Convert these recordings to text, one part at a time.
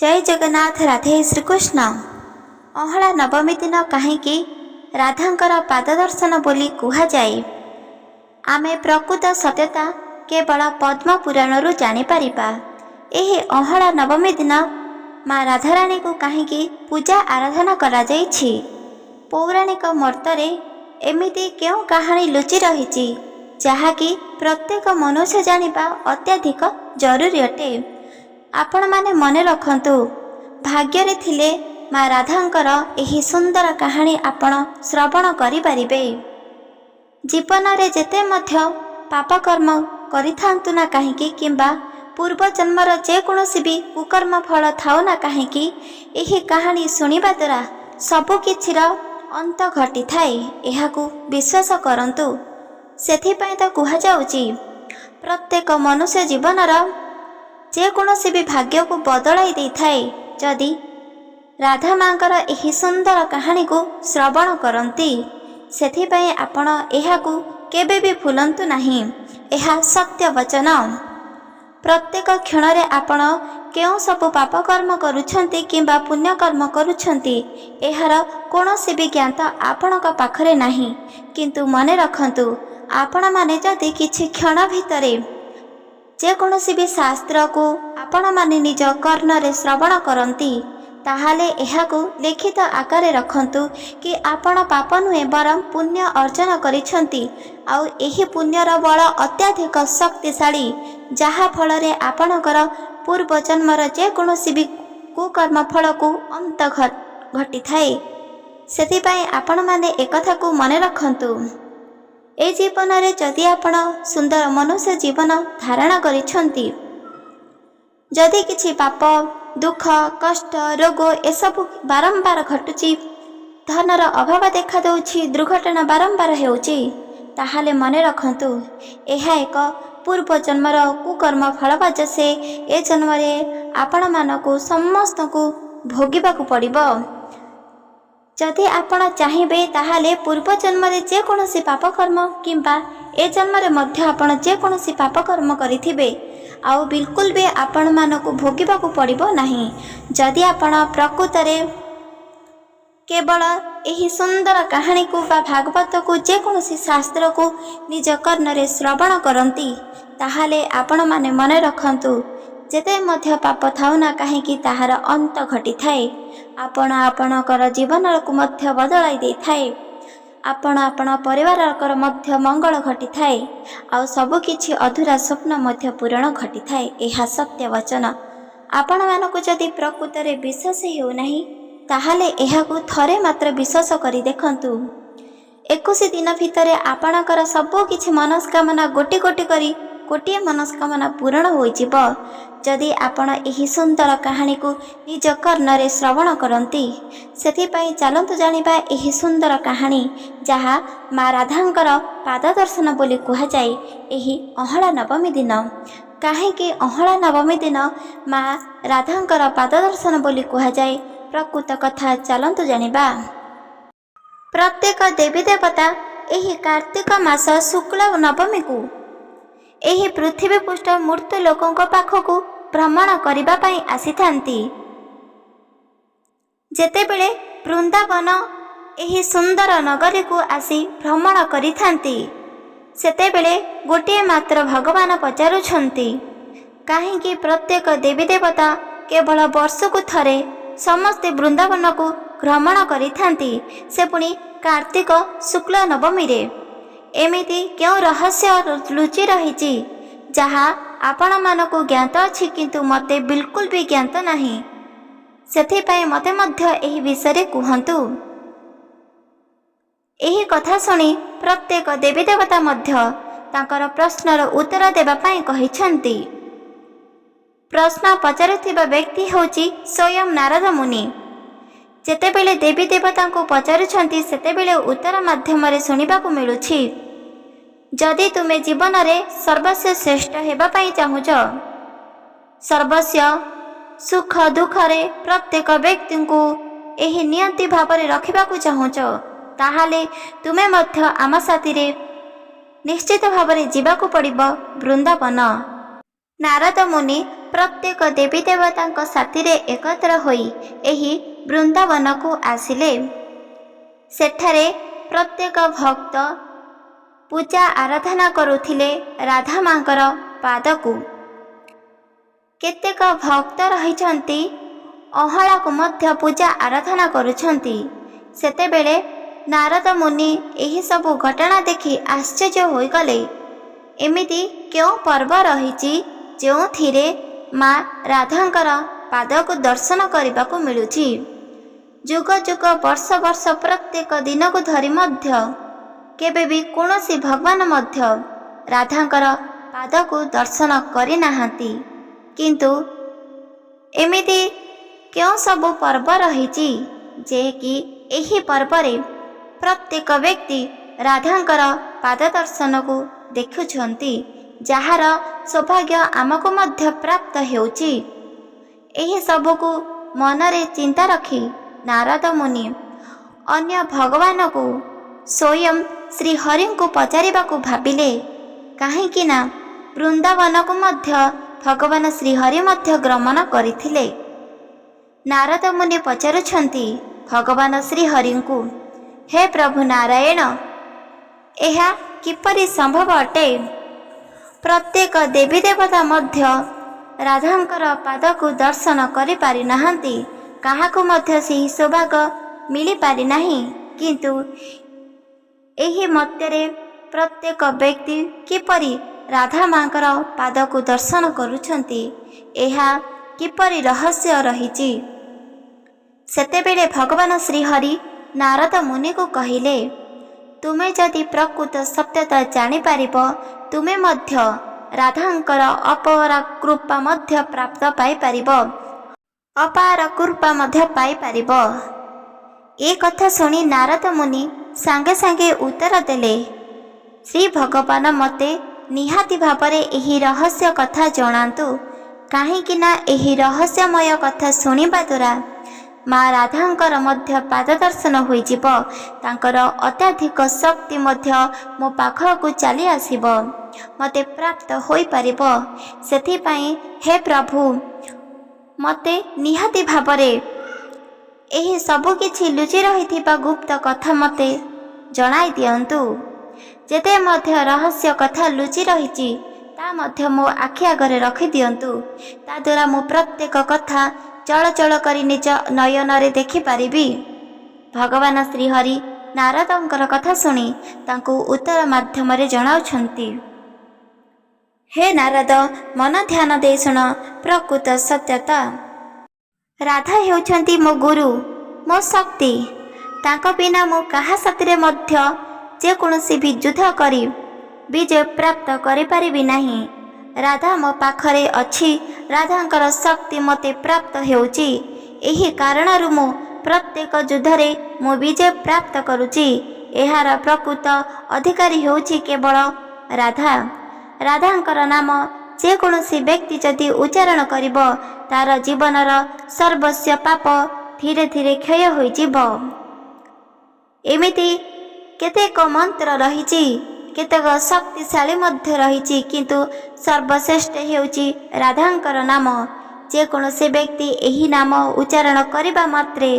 जय जगन्नाथ। राधे श्रीकृष्ण। अहला नवमी दिन कहीं राधांकर पाद दर्शन बोली कुहाଯାଏ। आमे प्रकृत सत्यता केवल पद्म पुराण जानीपरिबा। एही अहला नवमी दिन माँ राधाराणी को कहीं पूजा आराधना करा जाइछि। पौराणिक मर्त्तरे एमिति केउ कहानी लुचि रही जहाँकि प्रत्येक मनुष्य जानिबा अत्याधिक जरूरी अटे। आपण माने मने रखंतु, भाग्ୟରେ थिले माँ राधांकर एही सुंदर कहानी आपण श्रवण करि परिबे। जीवन रे जेते मध्य पाप कर्म करिथांतु ना कहीं किंबा पूर्व जन्मर जेकोसी भी कुकर्म फल थाउ ना कहीं, एही कहानी सुनिबा द्वारा सबु किछिर अंत घटी थाए। एहाकू विश्वास करंतु। सेथिपई तो कुहा जाउची प्रत्येक मनुष्य जीवनर जेकोसी भी भाग्य को बदलाई दे थाए जदि राधा मांकर एही सुंदर कहानी को श्रवण करती। सेथिपई आपण एहाकू केबे भी भूलंतु नहीं। एहा सत्य वचन। प्रत्येक क्षण रे आपण केउ सब पाप कर्म करुछंती किंबा पुण्य कर्म करुछंती एहार कोनोसी भी ज्ञान आपणक पाखरे नहीं। किंतु मने रखंतु, आपण माने जदि किछि क्षण भितरे जेकोसी भी शास्त्र को आपण माने निज कर्णरे श्रवण करती ताहाले एहाकू लिखित आकारे रखंतु कि आपण पाप नुहे बरं पुण्य अर्जन करिछंती। आउ एही पुण्यर बल अत्याधिक शक्तिशाली, जहा फल रे आपणकर पूर्व जन्मर जेकोसी भी कुकर्म फल को अंत घटी थाए। सेथिपई आपण माने एकथा को मने रखंतु। ए जीवन रे जदि आपण सुंदर मनुष्य जीवन धारण करिछंती, जदि किछि पाप दुख कष्ट रोग एसबु बारंबार घटुची, धनर अभाव देखा दउछि, दुर्घटना बारंबार हेउची, ताहाले मने रखंतु एहा एक पूर्व जन्मर कुकर्म फलबाज से ए जन्म रे आपण मानकु समस्त को भोगिबा को पड़िबो। जदि आपण चाहिए ताहाले पूर्व जन्म रे जेकोसी पाप कर्म किंबा ए जन्म रे मध्य आपण जेकोसी पाप कर्म करिथिबे आउ बिल्कुल भी आपण मानकु भोगिबा को पड़िबो नहीं। जदि आपण प्रकृत रे केवल एही सुंदर कहानी को बा भागवत को जेकोसी शास्त्र को निज कर्ण रे श्रवण करंती ताहाले आपण माने मने रखंतु, जेते मध्य पाप थाउ ना कहीं ताहार अंत घटी थाए। आपण आपणकर जीवन को मध्य बदलाई दे थाए। आपण आपण परिवार मध्य मंगल घटी थाए। आउ सब किछि अधूरा स्वप्न मध्य पूरण घटी थाए। एहा सत्य वचन। आपण मानकु जदि प्रकृत रे विश्वास हेउ नाही ताहाले एहाकू थरे मात्र विश्वास करी देखंतु। 21 दिन भितरे आपणकर सब किछि मनस्कामना गोटी गोटी करी गोटे मनस्कामना पूरण होइजिब जदि आपण एही सुंदर कहानी को निज कर्ण रे श्रवण करंती। सेथिपई चलंतु जानिबा एही सुंदर कहानी जहा माँ राधांकर पाद दर्शन बोली कुहाଯାଏ। एही अहला नवमी दिन काहेकि अहला नवमी दिन माँ राधांकर पाद दर्शन बोली कुहाଯାଏ, प्रकृत कथा चलंतु जानिबा। प्रत्येक देवी देवता एही कार्तिक मास शुक्ल नवमी को एही पृथ्वी पृष्ठ मृत्यु लोकों पाखकू भ्रमण करिबा पई आसीथांती। जेतेबेले वृंदावन एही सुंदर नगरी को आसी भ्रमण करिथांती सेतेबेले गोटे मात्र भगवान पचारुछंती काहेकि प्रत्येक देवी देवता केवल वर्ष को थरे समस्ते वृंदावन को भ्रमण करिथांती, से पुणी कार्तिक शुक्ल नवमी रे। एमिति क्यों रहस्य लुचि रही जहा आपण मानकु ज्ञात अछि किंतु मते बिल्कुल भी ज्ञात नहीं। सेथिपई मते मध्य एही विषय कुहंतु। एही कथा सुनी प्रत्येक देवी देवता मध्य तांकर प्रश्नर उत्तर देबा पई कहिछंती। प्रश्न पचारुथिबा व्यक्ति होची स्वयं नारद मुनि। जेतेबेले देवी देवता को पचारुछंती सेतेबेले उत्तर माध्यम रे सुनिबा को मिलुछि। जदि तुमे जीवन रे सर्वस्व श्रेष्ठ हेबा पई चाहुछ, सर्वस्व सुख दुख रे प्रत्येक व्यक्ति को एही नियंती भाव रे रखिबा को चाहुछ, ताहाले तुमे मध्य आम साथी रे निश्चित भाव रे जीवा को पड़िबो वृंदावन। नारद मुनि प्रत्येक देवी देवता साथीरे एकत्र होई एही वृंदावन को आसिले। सेठारे प्रत्येक भक्त पूजा आराधना करुथिले राधा मांकर पाद को। केतेक भक्त रहिछंती अहला को मध्य पूजा आराधना करुछंती। सेतेबेले नारद मुनि एही सबु घटना देखि आश्चर्य होइगले। एमिति क्यों पर्व रहिछि जोथिरे माँ राधांकर पाद को दर्शन करने को मिलुछि। जुग जुग वर्ष वर्ष प्रत्येक दिन को धरी मध्य केबे भी कौनसी भगवान मध्य राधांकर पाद को दर्शन करि नाहांती। किंतु एमिति क्यों सब पर्व रहिछि जे कि एही पर्वरे प्रत्येक व्यक्ति राधांकर पाद दर्शन को देखुछंती, जार सौभाग्य आमको मध्य प्राप्त हेउछि। एही सबको मनरे चिंता रखी नारद मुनि अन्य भगवान को स्वयं श्री हरि को पचारिबा को भाबिले। काहेकि ना वृंदावन को मध्य भगवान श्री हरि मध्य गमन करथिले। नारद मुनि पचारुछंती भगवान श्री हरि को, हे प्रभु नारायण, एहा किपरि संभव अटे? प्रत्येक देवी देवता मध्य राधांकर पाद को दर्शन करि पारि नाहांती, काहाको मध्य सेही सौभाग्य मिली पारि नाही। किंतु एही मत्यरे प्रत्येक व्यक्ति किपरि राधा मांकर पाद को दर्शन करुछंती, एहा किपरि रहस्य रहिछि। सेतेबेले भगवान श्री हरि नारद मुनि को कहिले, तुमे जदि प्रकृत सत्यता जानी पारिब तुमे मध्य राधांकर अपार कृपा मध्य प्राप्त पाई पारिब, अपार कृपा मध्य पाई पारिब। ए कथा सुनी नारद मुनि सांगे सांगे उत्तर देले, श्री भगवान मते निहाती भावरे एही रहस्य कथा जणांतु, काहेकि ना एही रहस्यमय कथा सुनिबा द्वारा माँ राधांकर मध्य पाद दर्शन होइजिब, तांकर अत्याधिक शक्ति मध्य मो पाखकु चली आसिब, मते प्राप्त होई पारिब। सेथिपाई हे प्रभु मते निहाती भावरे एही सबु किछि लुचि रहिथिबा गुप्त कथा मते जणाई दियंतु। जेते मध्य रहस्य कथा लुचि रहिछि ता मध्य मो आखि आगरे रखि दियंतु, ता द्वारा मो प्रत्येक कथा चल चल करी निज नयन रे देखि पारिबी। भगवान श्री हरि नारदंकर कथा सुनी तांको उत्तर माध्यम रे जणाउछंती, हे नारद, मन ध्यान दे शुण प्रकृत सत्यता। राधा हेउछंती मो गुरु, मो शक्ति। तांको बिना मो काहा साथिरे मध्य जे कोनोसी भी युद्ध करी विजय प्राप्त करि पारिबी नाही। राधा मो पाखरे अछि, राधांकर शक्ति मते प्राप्त हेउछि। एही कारणरु मो प्रत्येक युद्धरे मो विजय प्राप्त करुछि। एहार प्रकृत अधिकारी हेउछि केवल राधा। राधांकर नाम जे कोनोसी व्यक्ति जदि उच्चारण करिब तार जीवनर सर्वस्व पाप धीरे धीरे क्षय होइजिब। एमिति केतेक मंत्र रहिछि, केतेक शक्तिशाली मध्य रहिछि, किंतु सर्वश्रेष्ठ हेउछि राधांकर नाम। जे कोनोसी व्यक्ति एही नाम उच्चारण करिबा मात्रे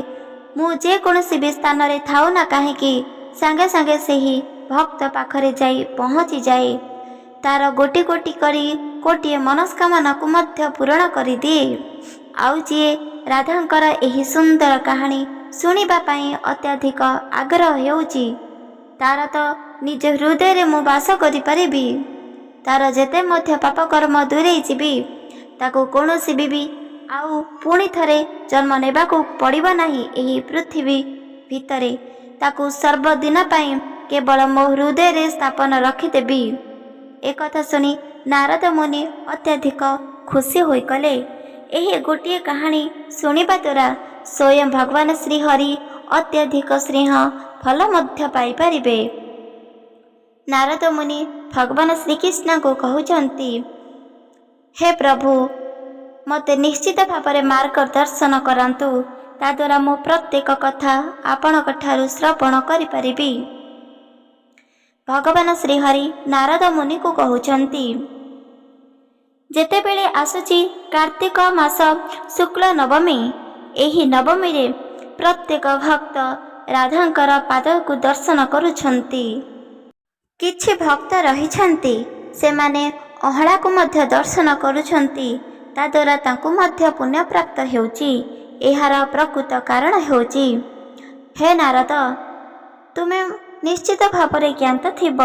मु जे कोनोसी भी स्थान रे थाउ ना काहेकि सांगे सांगे सेही भक्त पाखरे जाई पहुँची जाए। तार गोटी गोटी करी कोटिए मनस्कामना को मध्य पूरण करि दिए। आउ जे राधांकर एही सुंदर कहानी सुनिबा पई अत्याधिक आग्रह हेउछि, तार तो निज हृदय रे मु वास करि परिबी। तार जेते मध्य पाप कर्म दूरे जीवी, ताको कोनोसी भी आउ पुणी थरे जन्म नेबा को पड़िबो नाही। एही पृथ्वी भितरे ताको सर्वदिन पई केवल मो हृदय रे स्थापन रखिदेबी। एक कथा सुनी नारद मुनि अत्याधिक खुशी होई कले। एही गोटिए कहानी सुनिबा द्वारा स्वयं भगवान श्री हरि अत्याधिक स्नेह फल मध्य पाई परिबे। नारद मुनि भगवान श्रीकृष्ण को कहउछंती, हे प्रभु मते निश्चित भाव मार्गदर्शन करंतु, ता द्वारा मो प्रत्येक कथा आपणक ठारु श्रवण करि परिबी। भगवान श्रीहरि नारद मुनि को कहउछंती, ଯେତେବେଳେ ଆସୁଛି କାର୍ତ୍ତିକ ମାସ ଶୁକ୍ଳ ନବମୀ, ଏହି ନବମୀରେ ପ୍ରତ୍ୟେକ ଭକ୍ତ ରାଧାଙ୍କର ପାଦକୁ ଦର୍ଶନ କରୁଛନ୍ତି। କିଛି ଭକ୍ତ ରହିଛନ୍ତି, ସେମାନେ ଅହଳାକୁ ମଧ୍ୟ ଦର୍ଶନ କରୁଛନ୍ତି। ତାଦ୍ୱାରା ତାଙ୍କୁ ମଧ୍ୟ ପୁଣ୍ୟପ୍ରାପ୍ତ ହେଉଛି। ଏହାର ପ୍ରକୃତ କାରଣ ହେଉଛି, ହେ ନାରଦ, ତୁମେ ନିଶ୍ଚିତ ଭାବରେ ଜ୍ଞାତ ଥିବ,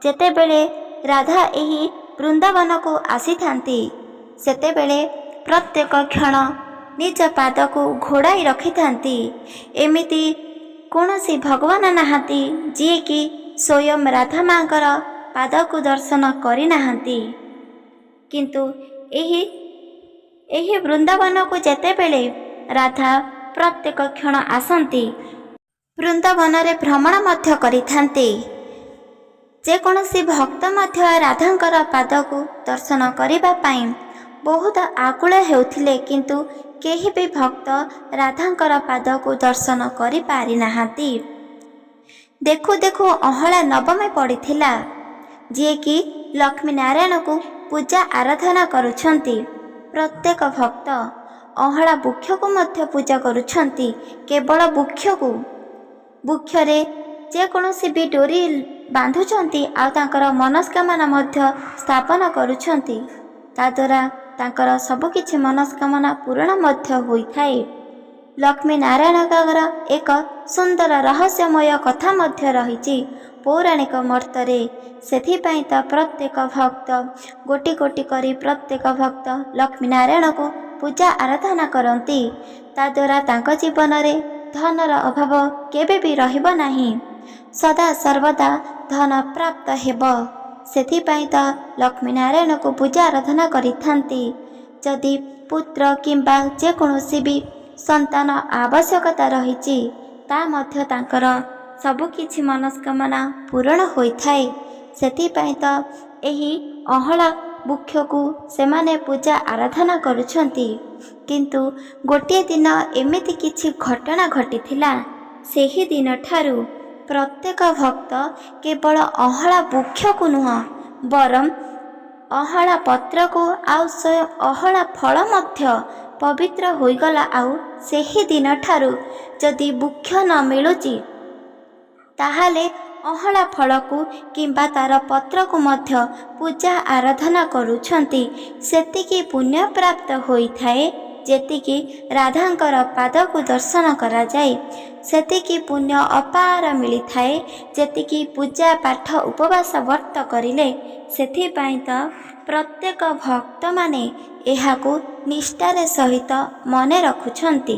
ଯେତେବେଳେ ରାଧା ଏହି ବୃନ୍ଦାବନକୁ ଆସିଥାନ୍ତି, ସେତେବେଳେ ପ୍ରତ୍ୟେକ କ୍ଷଣ ନିଜ ପାଦକୁ ଘୋଡ଼ାଇ ରଖିଥାନ୍ତି। ଏମିତି କୌଣସି ଭଗବାନ ନାହାନ୍ତି ଯିଏକି ସ୍ୱୟଂ ରାଧା ମାଙ୍କର ପାଦକୁ ଦର୍ଶନ କରିନାହାନ୍ତି। କିନ୍ତୁ ଏହି ବୃନ୍ଦାବନକୁ ଯେତେବେଳେ ରାଧା ପ୍ରତ୍ୟେକ କ୍ଷଣ ଆସନ୍ତି, ବୃନ୍ଦାବନରେ ଭ୍ରମଣ ମଧ୍ୟ କରିଥାନ୍ତି। ଯେକୌଣସି ଭକ୍ତ ମଧ୍ୟ ରାଧାଙ୍କର ପାଦକୁ ଦର୍ଶନ କରିବା ପାଇଁ ବହୁତ ଆକୁଳ ହେଉଥିଲେ, କିନ୍ତୁ କେହି ବି ଭକ୍ତ ରାଧାଙ୍କର ପାଦକୁ ଦର୍ଶନ କରିପାରିନାହାନ୍ତି। ଦେଖୁ ଦେଖୁ ଅହଳା ନବମୀ ପଡ଼ିଥିଲା, ଯିଏକି ଲକ୍ଷ୍ମୀ ନାରାୟଣକୁ ପୂଜା ଆରାଧନା କରୁଛନ୍ତି। ପ୍ରତ୍ୟେକ ଭକ୍ତ ଅହଳା ବୃକ୍ଷକୁ ମଧ୍ୟ ପୂଜା କରୁଛନ୍ତି। କେବଳ ବୃକ୍ଷରେ ଯେକୌଣସି ବି ଡୋରି ବାନ୍ଧୁଛନ୍ତି ଆଉ ତାଙ୍କର ମନସ୍କାମନା ମଧ୍ୟ ସ୍ଥାପନ କରୁଛନ୍ତି। ତାଦ୍ୱାରା ତାଙ୍କର ସବୁକିଛି ମନସ୍କାମନା ପୂରଣ ମଧ୍ୟ ହୋଇଥାଏ। ଲକ୍ଷ୍ମୀ ନାରାୟଣଙ୍କର ଏକ ସୁନ୍ଦର ରହସ୍ୟମୟ କଥା ମଧ୍ୟ ରହିଛି ପୌରାଣିକ ମତରେ। ସେଥିପାଇଁ ତ ପ୍ରତ୍ୟେକ ଭକ୍ତ ଗୋଟି ଗୋଟି କରି ପ୍ରତ୍ୟେକ ଭକ୍ତ ଲକ୍ଷ୍ମୀ ନାରାୟଣକୁ ପୂଜା ଆରାଧନା କରନ୍ତି। ତାଦ୍ୱାରା ତାଙ୍କ ଜୀବନରେ ଧନର ଅଭାବ କେବେ ବି ରହିବ ନାହିଁ, ସଦା ସର୍ବଦା ଧନ ପ୍ରାପ୍ତ ହେବ। ସେଥିପାଇଁ ତ ଲକ୍ଷ୍ମୀ ନାରାୟଣକୁ ପୂଜା ଆରାଧନା କରିଥାନ୍ତି। ଯଦି ପୁତ୍ର କିମ୍ବା ଯେକୌଣସି ବି ସନ୍ତାନ ଆବଶ୍ୟକତା ରହିଛି, ତା ମଧ୍ୟ ତାଙ୍କର ସବୁକିଛି ମନସ୍କାମନା ପୂରଣ ହୋଇଥାଏ। ସେଥିପାଇଁ ତ ଏହି ଅହଳା ବୃକ୍ଷକୁ ସେମାନେ ପୂଜା ଆରାଧନା କରୁଛନ୍ତି। କିନ୍ତୁ ଗୋଟିଏ ଦିନ ଏମିତି କିଛି ଘଟଣା ଘଟିଥିଲା। ସେହି ଦିନଠାରୁ ପ୍ରତ୍ୟେକ ଭକ୍ତ କେବଳ ଅହଳା ବୃକ୍ଷକୁ ନୁହଁ, ବରଂ ଅହଳା ପତ୍ରକୁ ଆଉ ସ୍ୱୟଂ ଅହଳା ଫଳ ମଧ୍ୟ ପବିତ୍ର ହୋଇଗଲା। ଆଉ ସେହି ଦିନଠାରୁ ଯଦି ବୃକ୍ଷ ନ ମିଳୁଛି, ତାହେଲେ ଅହଳା ଫଳକୁ କିମ୍ବା ତାର ପତ୍ରକୁ ମଧ୍ୟ ପୂଜା ଆରାଧନା କରୁଛନ୍ତି। ସେତିକି ପୁଣ୍ୟ ପ୍ରାପ୍ତ ହୋଇଥାଏ ଯେତିକି ରାଧାଙ୍କର ପାଦକୁ ଦର୍ଶନ କରାଯାଏ। ସେତିକି ପୁଣ୍ୟ ଅପାର ମିଳିଥାଏ ଯେତିକି ପୂଜା ପାଠ ଉପବାସ ବ୍ରତ କରିଲେ। ସେଥିପାଇଁ ତ ପ୍ରତ୍ୟେକ ଭକ୍ତମାନେ ଏହାକୁ ନିଷ୍ଠାର ସହିତ ମନେ ରଖୁଛନ୍ତି।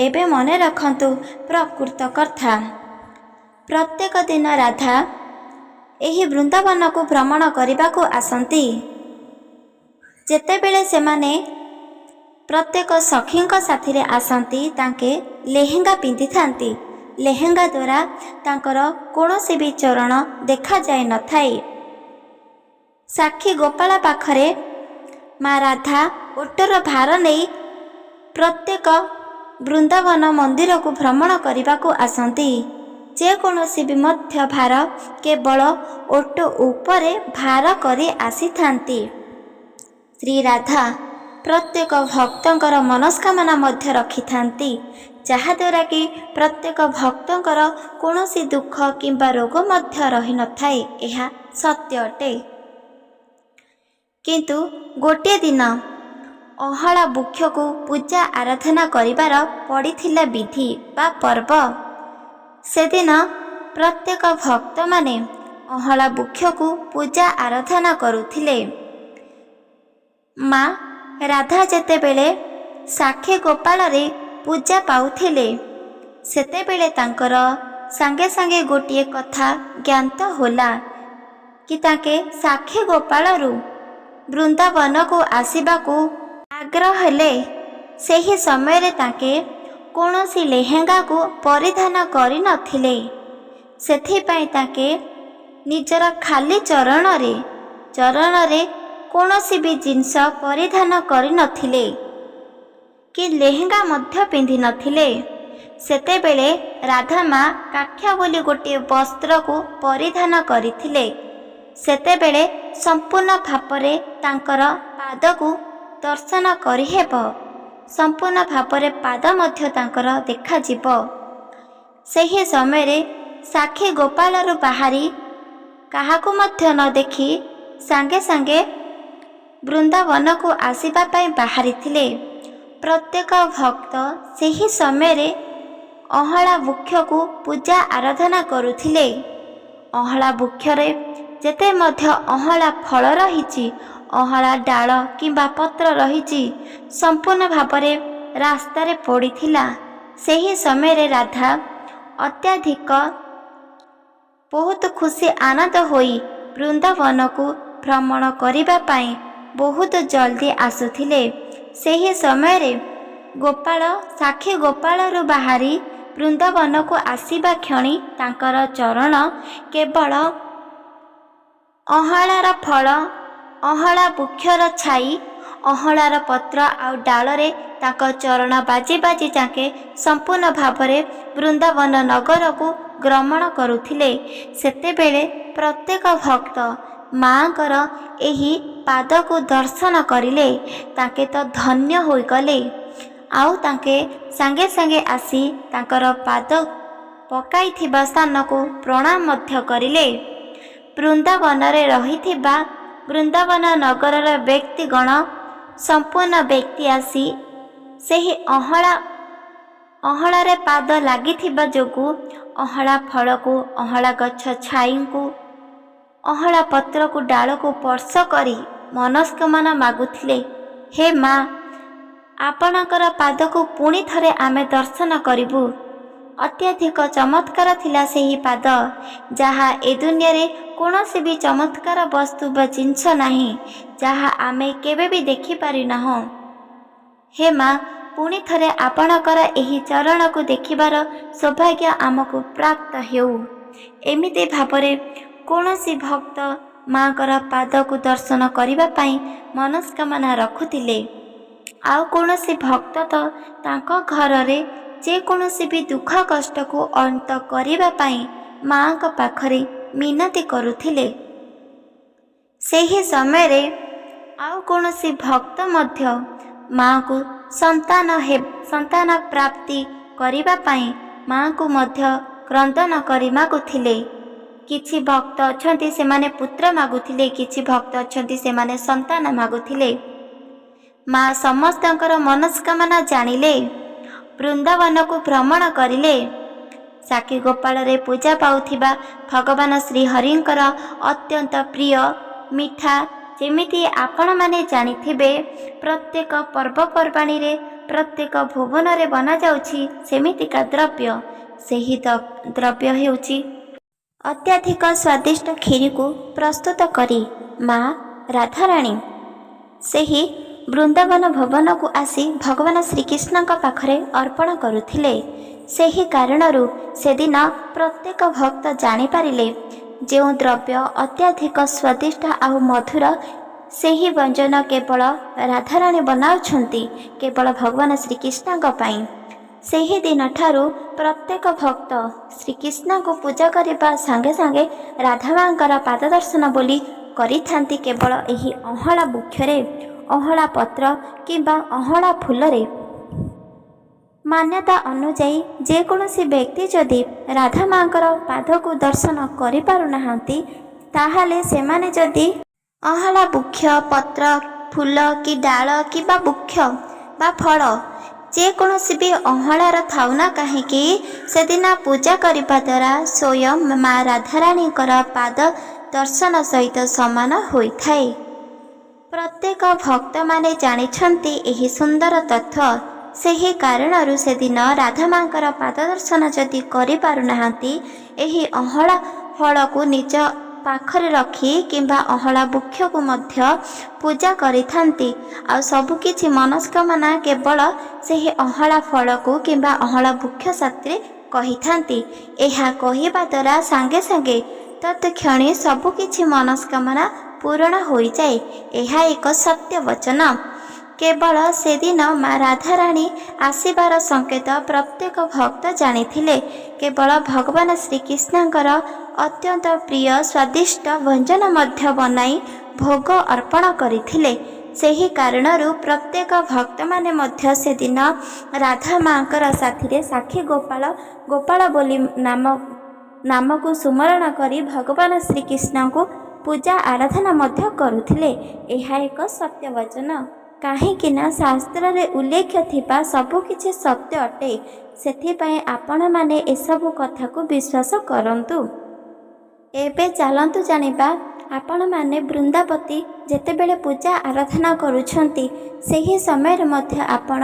ଏବେ ମନେ ରଖନ୍ତୁ ପ୍ରକୃତ କଥା। ପ୍ରତ୍ୟେକ ଦିନ ରାଧା ଏହି ବୃନ୍ଦାବନକୁ ଭ୍ରମଣ କରିବାକୁ ଆସନ୍ତି। ଯେତେବେଳେ ସେମାନେ ପ୍ରତ୍ୟେକ ସଖୀଙ୍କ ସାଥିରେ ଆସନ୍ତି, ତାଙ୍କେ ଲେହେଙ୍ଗା ପିନ୍ଧିଥାନ୍ତି। ଲେହେଙ୍ଗା ଦ୍ୱାରା ତାଙ୍କର କୌଣସି ବି ଚରଣ ଦେଖାଯାଇନଥାଏ। ସାକ୍ଷୀ ଗୋପାଳ ପାଖରେ ମା ରାଧା ଓଟର ଭାର ନେଇ ପ୍ରତ୍ୟେକ ବୃନ୍ଦାବନ ମନ୍ଦିରକୁ ଭ୍ରମଣ କରିବାକୁ ଆସନ୍ତି। ଯେକୌଣସି ବି ମଧ୍ୟ ଭାର କେବଳ ଓଟ ଉପରେ ଭାର କରି ଆସିଥାନ୍ତି। ଶ୍ରୀ ରାଧା ପ୍ରତ୍ୟେକ ଭକ୍ତଙ୍କର ମନସ୍କାମନା ମଧ୍ୟ ରଖିଥାନ୍ତି, ଯାହାଦ୍ୱାରା କି ପ୍ରତ୍ୟେକ ଭକ୍ତଙ୍କର କୌଣସି ଦୁଃଖ କିମ୍ବା ରୋଗ ମଧ୍ୟ ରହିନଥାଏ। ଏହା ସତ୍ୟ ଅଟେ। କିନ୍ତୁ ଗୋଟିଏ ଦିନ ଅହଳା ବୃକ୍ଷକୁ ପୂଜା ଆରାଧନା କରିବାର ପଡ଼ିଥିଲା ବିଧି ବା ପର୍ବ। ସେଦିନ ପ୍ରତ୍ୟେକ ଭକ୍ତମାନେ ଅହଳା ବୃକ୍ଷକୁ ପୂଜା ଆରାଧନା କରୁଥିଲେ। ମା ରାଧା ଯେତେବେଳେ ସାକ୍ଷୀ ଗୋପାଳରେ ପୂଜା ପାଉଥିଲେ, ସେତେବେଳେ ତାଙ୍କର ସାଙ୍ଗେ ସାଙ୍ଗେ ଗୋଟିଏ କଥା ଜ୍ଞାତ ହେଲା କି ତାଙ୍କେ ସାକ୍ଷୀ ଗୋପାଳରୁ ବୃନ୍ଦାବନକୁ ଆସିବାକୁ ଆଗ୍ରହ ହେଲେ। ସେହି ସମୟରେ ତାଙ୍କେ କୌଣସି ଲେହେଙ୍ଗାକୁ ପରିଧାନ କରିନଥିଲେ। ସେଥିପାଇଁ ତାଙ୍କେ ନିଜର ଖାଲି ଚରଣରେ କୌଣସି ବି ଜିନିଷ ପରିଧାନ କରିନଥିଲେ କି ଲେହେଙ୍ଗା ମଧ୍ୟ ପିନ୍ଧିନଥିଲେ। ସେତେବେଳେ ରାଧା ମା କାକ୍ଷ୍ୟା ବୋଲି ଗୋଟିଏ ବସ୍ତ୍ରକୁ ପରିଧାନ କରିଥିଲେ। ସେତେବେଳେ संपूर्ण भावरे तांकर पादकु दर्शन करिहेब। संपूर्ण भावरे पाद मध्य तांकर देखाजिब। ସେହି ସମୟରେ ସାକ୍ଷୀ ଗୋପାଳରୁ ବାହାରି କାହାକୁ ମଧ୍ୟ ନ ଦେଖି ସାଙ୍ଗେ ସାଙ୍ଗେ ବୃନ୍ଦାବନକୁ ଆସିବା ପାଇଁ ବାହାରିଥିଲେ। ପ୍ରତ୍ୟେକ ଭକ୍ତ ସେହି ସମୟରେ ଅଁଳା ବୃକ୍ଷକୁ ପୂଜା ଆରାଧନା କରୁଥିଲେ। ଅଁଳା ବୃକ୍ଷରେ ଯେତେ ମଧ୍ୟ ଅଁଳା ଫଳ ରହିଛି, ଅଁଳା ଡାଳ କିମ୍ବା ପତ୍ର ରହିଛି, ସମ୍ପୂର୍ଣ୍ଣ ଭାବରେ ରାସ୍ତାରେ ପଡ଼ିଥିଲା। ସେହି ସମୟରେ ରାଧା ଅତ୍ୟଧିକ ବହୁତ ଖୁସି ଆନନ୍ଦ ହୋଇ ବୃନ୍ଦାବନକୁ ଭ୍ରମଣ କରିବା ପାଇଁ ବହୁତ ଜଲ୍ଦି ଆସୁଥିଲେ। ସେହି ସମୟରେ ଗୋପାଳ ସାକ୍ଷୀ ଗୋପାଳରୁ ବାହାରି ବୃନ୍ଦାବନକୁ ଆସିବା କ୍ଷଣି ତାଙ୍କର ଚରଣ କେବଳ ଅଁଳାର ଫଳ, ଅଁଳା ବୃକ୍ଷର ଛାଇ, ଅଁଳାର ପତ୍ର ଆଉ ଡାଳରେ ତାଙ୍କ ଚରଣ ବାଜି ବାଜି ଯାକେ ସମ୍ପୂର୍ଣ୍ଣ ଭାବରେ ବୃନ୍ଦାବନ ନଗରକୁ ଗମନ କରୁଥିଲେ। ସେତେବେଳେ ପ୍ରତ୍ୟେକ ଭକ୍ତ ମାଙ୍କର ଏହି ପାଦକୁ ଦର୍ଶନ କରିଲେ। ତାଙ୍କେ ତ ଧନ୍ୟ ହୋଇଗଲେ। ଆଉ ତାଙ୍କେ ସାଙ୍ଗେ ସାଙ୍ଗେ ଆସି ତାଙ୍କର ପାଦ ପକାଇଥିବା ସ୍ଥାନକୁ ପ୍ରଣାମ ମଧ୍ୟ କରିଲେ। ବୃନ୍ଦାବନରେ ରହିଥିବା ବୃନ୍ଦାବନ ନଗରର ବ୍ୟକ୍ତିଗଣ ସମ୍ପୂର୍ଣ୍ଣ ବ୍ୟକ୍ତି ଆସି ସେହି ଅଁଳାରେ ପାଦ ଲାଗିଥିବା ଯୋଗୁଁ ଅଁଳା ଫଳକୁ, ଅଁଳା ଗଛ ଛାଇଙ୍କୁ, ଅଁଳା ପତ୍ରକୁ, ଡାଳକୁ ସ୍ପର୍ଶ କରି ମନସ୍କାମନା ମାଗୁଥିଲେ। ହେ ମା, ଆପଣଙ୍କର ପାଦକୁ ପୁଣି ଥରେ ଆମେ ଦର୍ଶନ କରିବୁ। ଅତ୍ୟଧିକ ଚମତ୍କାର ଥିଲା ସେହି ପାଦ, ଯାହା ଏ ଦୁନିଆରେ କୌଣସି ବି ଚମତ୍କାର ବସ୍ତୁ ବା ଜିନିଷ ନାହିଁ, ଯାହା ଆମେ କେବେ ବି ଦେଖିପାରିନାହୁଁ। ହେ ମା, ପୁଣି ଥରେ ଆପଣଙ୍କର ଏହି ଚରଣକୁ ଦେଖିବାର ସୌଭାଗ୍ୟ ଆମକୁ ପ୍ରାପ୍ତ ହେଉ। ଏମିତି ଭାବରେ କୌଣସି ଭକ୍ତ ମାଙ୍କର ପାଦକୁ ଦର୍ଶନ କରିବା ପାଇଁ ମନସ୍କାମନା ରଖୁଥିଲେ। ଆଉ କୌଣସି ଭକ୍ତ ତ ତାଙ୍କ ଘରରେ ଯେକୌଣସି ବି ଦୁଃଖ କଷ୍ଟକୁ ଅନ୍ତ କରିବା ପାଇଁ ମାଙ୍କ ପାଖରେ ମିନତି କରୁଥିଲେ। ସେହି ସମୟରେ ଆଉ କୌଣସି ଭକ୍ତ ମଧ୍ୟ ମାଙ୍କୁ ସନ୍ତାନ ପ୍ରାପ୍ତି କରିବା ପାଇଁ ମାଙ୍କୁ ମଧ୍ୟ କ୍ରନ୍ଦନ କରି ମାଗୁଥିଲେ। କିଛି ଭକ୍ତ ଅଛନ୍ତି ସେମାନେ ପୁତ୍ର ମାଗୁଥିଲେ, କିଛି ଭକ୍ତ ଅଛନ୍ତି ସେମାନେ ସନ୍ତାନ ମାଗୁଥିଲେ। ମା ସମସ୍ତଙ୍କର ମନସ୍କାମନା ଜାଣିଲେ, ବୃନ୍ଦାବନକୁ ଭ୍ରମଣ କରିଲେ। ସାକ୍ଷୀ ଗୋପାଳରେ ପୂଜା ପାଉଥିବା ଭଗବାନ ଶ୍ରୀହରିଙ୍କର ଅତ୍ୟନ୍ତ ପ୍ରିୟ ମିଠା, ଯେମିତି ଆପଣମାନେ ଜାଣିଥିବେ ପ୍ରତ୍ୟେକ ପର୍ବପର୍ବାଣୀରେ ପ୍ରତ୍ୟେକ ଭୁବନରେ ବନାଯାଉଛି ସେମିତିକା ଦ୍ରବ୍ୟ। ସେହି ଦ୍ରବ୍ୟ ହେଉଛି ଅତ୍ୟଧିକ ସ୍ୱାଦିଷ୍ଟ କ୍ଷୀରିକୁ ପ୍ରସ୍ତୁତ କରି ମା ରାଧାରାଣୀ ସେହି ବୃନ୍ଦାବନ ଭବନକୁ ଆସି ଭଗବାନ ଶ୍ରୀକୃଷ୍ଣଙ୍କ ପାଖରେ ଅର୍ପଣ କରୁଥିଲେ। ସେହି କାରଣରୁ ସେଦିନ ପ୍ରତ୍ୟେକ ଭକ୍ତ ଜାଣିପାରିଲେ ଯେଉଁ ଦ୍ରବ୍ୟ ଅତ୍ୟଧିକ ସ୍ୱାଦିଷ୍ଟ ଆଉ ମଧୁର, ସେହି ବ୍ୟଞ୍ଜନ କେବଳ ରାଧାରାଣୀ ବନାଉଛନ୍ତି କେବଳ ଭଗବାନ ଶ୍ରୀକୃଷ୍ଣଙ୍କ ପାଇଁ। ସେହି ଦିନଠାରୁ ପ୍ରତ୍ୟେକ ଭକ୍ତ ଶ୍ରୀକୃଷ୍ଣଙ୍କୁ ପୂଜା କରିବା ସାଙ୍ଗେ ସାଙ୍ଗେ ରାଧାମାଙ୍କର ପାଦ ଦର୍ଶନ ବୋଲି କରିଥାନ୍ତି କେବଳ ଏହି ଅଁଳା ବୃକ୍ଷରେ, ଅଁଳା ପତ୍ର କିମ୍ବା ଅଁଳା ଫୁଲରେ। ମାନ୍ୟତା ଅନୁଯାୟୀ ଯେକୌଣସି ବ୍ୟକ୍ତି ଯଦି ରାଧାମାଙ୍କର ପାଦକୁ ଦର୍ଶନ କରିପାରୁନାହାନ୍ତି, ତାହେଲେ ସେମାନେ ଯଦି ଅଁଳା ବୃକ୍ଷ, ପତ୍ର, ଫୁଲ କି ଡାଳ କିମ୍ବା ବୃକ୍ଷ ବା ଫଳ ଯେକୌଣସି ବି ଅଁଳାର ଥାଉ ନା କାହିଁକି, ସେଦିନ ପୂଜା କରିବା ଦ୍ୱାରା ସ୍ୱୟଂ ମା ରାଧାରାଣୀଙ୍କର ପାଦ ଦର୍ଶନ ସହିତ ସମାନ ହୋଇଥାଏ। ପ୍ରତ୍ୟେକ ଭକ୍ତମାନେ ଜାଣିଛନ୍ତି ଏହି ସୁନ୍ଦର ତଥ୍ୟ। ସେହି କାରଣରୁ ସେଦିନ ରାଧାମାଙ୍କର ପାଦ ଦର୍ଶନ ଯଦି କରିପାରୁନାହାନ୍ତି, ଏହି ଅଁଳା ଫଳକୁ ନିଜ ପାଖରେ ରଖି କିମ୍ବା ଅଁଳା ବୃକ୍ଷକୁ ମଧ୍ୟ ପୂଜା କରିଥାନ୍ତି। ଆଉ ସବୁକିଛି ମନସ୍କାମନା କେବଳ ସେହି ଅଁଳା ଫଳକୁ କିମ୍ବା ଅଁଳା ବୃକ୍ଷ ସାଥିରେ କହିଥାନ୍ତି। ଏହା କହିବା ଦ୍ୱାରା ସାଙ୍ଗେ ସାଙ୍ଗେ ତତ୍କ୍ଷଣେ ସବୁକିଛି ମନସ୍କାମନା ପୂରଣ ହୋଇଯାଏ। ଏହା ଏକ ସତ୍ୟ ବଚନ। କେବଳ ସେଦିନ ମା ରାଧାରାଣୀ ଆସିବାର ସଂକେତ ପ୍ରତ୍ୟେକ ଭକ୍ତ ଜାଣିଥିଲେ। କେବଳ ଭଗବାନ ଶ୍ରୀକୃଷ୍ଣଙ୍କର ଅତ୍ୟନ୍ତ ପ୍ରିୟ ସ୍ୱାଦିଷ୍ଟ ବ୍ୟଞ୍ଜନ ମଧ୍ୟ ବନାଇ ଭୋଗ ଅର୍ପଣ କରିଥିଲେ। ସେହି କାରଣରୁ ପ୍ରତ୍ୟେକ ଭକ୍ତମାନେ ମଧ୍ୟ ସେଦିନ ରାଧା ମାଙ୍କର ସାଥିରେ ସାକ୍ଷୀ ଗୋପାଳ ବୋଲି ନାମକୁ ସୁମରଣ କରି ଭଗବାନ ଶ୍ରୀକୃଷ୍ଣଙ୍କୁ ପୂଜା ଆରାଧନା ମଧ୍ୟ କରୁଥିଲେ। ଏହା ଏକ ସତ୍ୟ ବଚନ, କାହିଁକି ନା ଶାସ୍ତ୍ରରେ ଉଲ୍ଲେଖ ଥିବା ସବୁକିଛି ସତ୍ୟ ଅଟେ। ସେଥିପାଇଁ ଆପଣମାନେ ଏସବୁ କଥାକୁ ବିଶ୍ୱାସ କରନ୍ତୁ। ଏବେ ଚାଲନ୍ତୁ ଜାଣିବା, ଆପଣମାନେ ବୃନ୍ଦାବତୀ ଯେତେବେଳେ ପୂଜା ଆରାଧନା କରୁଛନ୍ତି, ସେହି ସମୟରେ ମଧ୍ୟ ଆପଣ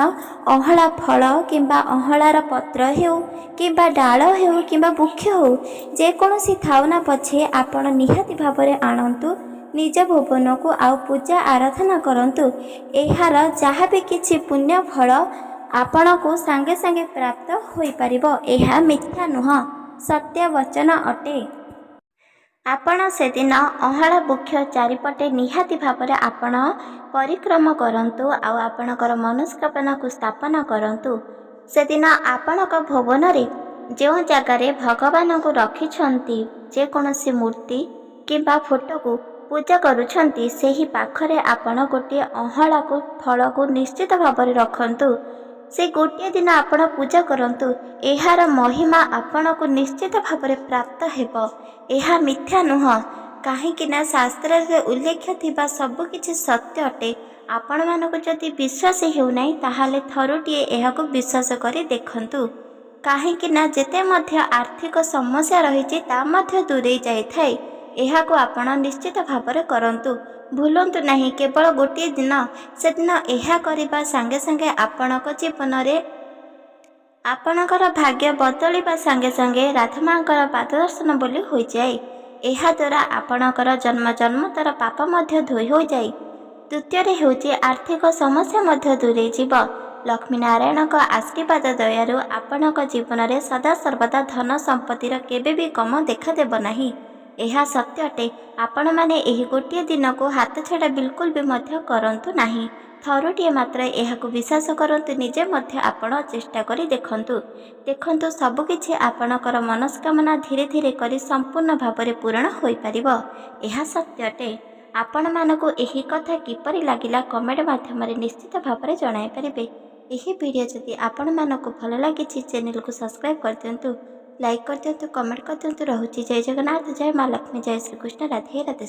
ଅଁଳା ଫଳ କିମ୍ବା ଅଁଳାର ପତ୍ର ହେଉ କିମ୍ବା ଡାଳ ହେଉ କିମ୍ବା ବୃକ୍ଷ ହେଉ, ଯେକୌଣସି ଥାଉ ନା ପଛେ ଆପଣ ନିହାତି ଭାବରେ ଆଣନ୍ତୁ ନିଜ ଭୁବନକୁ ଆଉ ପୂଜା ଆରାଧନା କରନ୍ତୁ। ଏହାର ଯାହା ବି କିଛି ପୁଣ୍ୟ ଫଳ ଆପଣଙ୍କୁ ସାଙ୍ଗେ ସାଙ୍ଗେ ପ୍ରାପ୍ତ ହୋଇପାରିବ। ଏହା ମିଥ୍ୟା ନୁହଁ, ସତ୍ୟ ବଚନ ଅଟେ। ଆପଣ ସେଦିନ ଅଁଳା ବୃକ୍ଷ ଚାରିପଟେ ନିହାତି ଭାବରେ ଆପଣ ପରିକ୍ରମା କରନ୍ତୁ ଆଉ ଆପଣଙ୍କର ମନସ୍କାମନାକୁ ସ୍ଥାପନ କରନ୍ତୁ। ସେଦିନ ଆପଣଙ୍କ ଭୁବନରେ ଯେଉଁ ଜାଗାରେ ଭଗବାନଙ୍କୁ ରଖିଛନ୍ତି, ଯେକୌଣସି ମୂର୍ତ୍ତି କିମ୍ବା ଫଟୋକୁ ପୂଜା କରୁଛନ୍ତି, ସେହି ପାଖରେ ଆପଣ ଗୋଟିଏ ଅଁଳାକୁ ଫଳକୁ ନିଶ୍ଚିତ ଭାବରେ ରଖନ୍ତୁ। ସେ ଗୋଟିଏ ଦିନ ଆପଣ ପୂଜା କରନ୍ତୁ, ଏହାର ମହିମା ଆପଣଙ୍କୁ ନିଶ୍ଚିତ ଭାବରେ ପ୍ରାପ୍ତ ହେବ। ଏହା ମିଥ୍ୟା ନୁହଁ, କାହିଁକି ନା ଶାସ୍ତ୍ରରେ ଉଲ୍ଲେଖ ଥିବା ସବୁକିଛି ସତ୍ୟ ଅଟେ। ଆପଣମାନଙ୍କୁ ଯଦି ବିଶ୍ୱାସ ହେଉନାହିଁ, ତାହେଲେ ଥରୁଟିଏ ଏହାକୁ ବିଶ୍ୱାସ କରି ଦେଖନ୍ତୁ। କାହିଁକି ନା ଯେତେ ମଧ୍ୟ ଆର୍ଥିକ ସମସ୍ୟା ରହିଛି ତା ମଧ୍ୟ ଦୂରେଇ ଯାଇଥାଏ। ଏହାକୁ ଆପଣ ନିଶ୍ଚିତ ଭାବରେ କରନ୍ତୁ, ଭୁଲନ୍ତୁ ନାହିଁ। କେବଳ ଗୋଟିଏ ଦିନ, ସେଦିନ ଏହା କରିବା ସାଙ୍ଗେ ସାଙ୍ଗେ ଆପଣଙ୍କ ଜୀବନରେ ଆପଣଙ୍କର ଭାଗ୍ୟ ବଦଳିବା ସାଙ୍ଗେ ସାଙ୍ଗେ ରାଧାମାଙ୍କର ପାଦ ଦର୍ଶନ ବୋଲି ହୋଇଯାଏ। ଏହାଦ୍ୱାରା ଆପଣଙ୍କର ଜନ୍ମ ଜନ୍ମତର ପାପ ମଧ୍ୟ ଧୋଇ ହୋଇଯାଏ। ଦ୍ୱିତୀୟରେ ହେଉଛି ଆର୍ଥିକ ସମସ୍ୟା ମଧ୍ୟ ଦୂରେଇଯିବ। ଲକ୍ଷ୍ମୀ ନାରାୟଣଙ୍କ ଆଶୀର୍ବାଦ ଦୟାରୁ ଆପଣଙ୍କ ଜୀବନରେ ସଦାସର୍ବଦା ଧନ ସମ୍ପତ୍ତିର କେବେ ବି କମ ଦେଖାଦେବ ନାହିଁ। ଏହା ସତ୍ୟ ଅଟେ। ଆପଣମାନେ ଏହି ଗୋଟିଏ ଦିନକୁ ହାତଛଡ଼ା ବିଲକୁଲ ବି ମଧ୍ୟ କରନ୍ତୁ ନାହିଁ। ଥରୁଟିଏ ମାତ୍ର ଏହାକୁ ବିଶ୍ୱାସ କରନ୍ତୁ, ନିଜେ ମଧ୍ୟ ଆପଣ ଚେଷ୍ଟା କରି ଦେଖନ୍ତୁ। ସବୁକିଛି ଆପଣଙ୍କର ମନସ୍କାମନା ଧୀରେ ଧୀରେ କରି ସମ୍ପୂର୍ଣ୍ଣ ଭାବରେ ପୂରଣ ହୋଇପାରିବ। ଏହା ସତ୍ୟ ଅଟେ। ଆପଣମାନଙ୍କୁ ଏହି କଥା କିପରି ଲାଗିଲା କମେଣ୍ଟ ମାଧ୍ୟମରେ ନିଶ୍ଚିତ ଭାବରେ ଜଣାଇ ପାରିବେ। ଏହି ଭିଡ଼ିଓ ଯଦି ଆପଣମାନଙ୍କୁ ଭଲ ଲାଗିଛି, ଚ୍ୟାନେଲକୁ ସବସ୍କ୍ରାଇବ୍ କରିଦିଅନ୍ତୁ, ଲାଇକ୍ କରିଦିଅନ୍ତୁ, କମେଣ୍ଟ କରିଦିଅନ୍ତୁ। ରହୁଛି ଜୟ ଜଗନ୍ନାଥ, ଜୟ ମା ଲକ୍ଷ୍ମୀ, ଜୟ ଶ୍ରୀକୃଷ୍ଣ, ରାଧେ ରାଧେ।